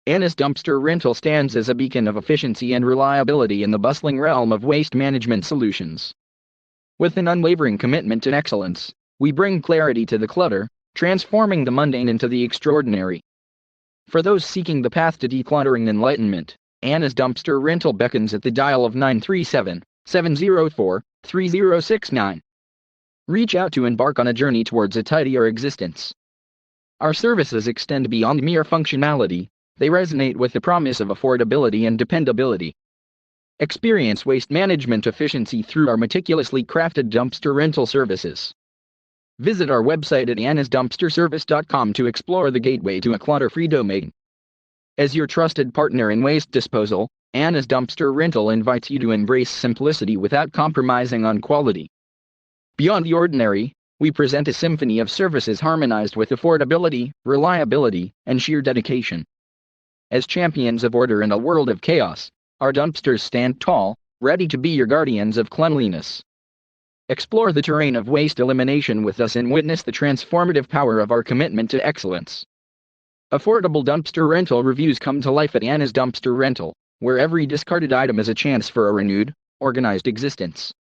Anna's Dumpster Rental stands as a beacon of efficiency and reliability in the bustling realm of waste management solutions. With an unwavering commitment to excellence, we bring clarity to the clutter, transforming the mundane into the extraordinary. For those seeking the path to decluttering enlightenment, Anna's Dumpster Rental beckons at the dial of 937-704-3069. Reach out to embark on a journey towards a tidier existence. Our services extend beyond mere functionality, they resonate with the promise of affordability and dependability. Experience waste management efficiency through our meticulously crafted dumpster rental services. Visit our website at annasdumpsterservice.com to explore the gateway to a clutter-free domain. As your trusted partner in waste disposal, Anna's Dumpster Rental invites you to embrace simplicity without compromising on quality. Beyond the ordinary, we present a symphony of services harmonized with affordability, reliability, and sheer dedication. As champions of order in a world of chaos, our dumpsters stand tall, ready to be your guardians of cleanliness. Explore the terrain of waste elimination with us and witness the transformative power of our commitment to excellence. Affordable dumpster rental reviews come to life at Anna's Dumpster Rental, where every discarded item is a chance for a renewed, organized existence.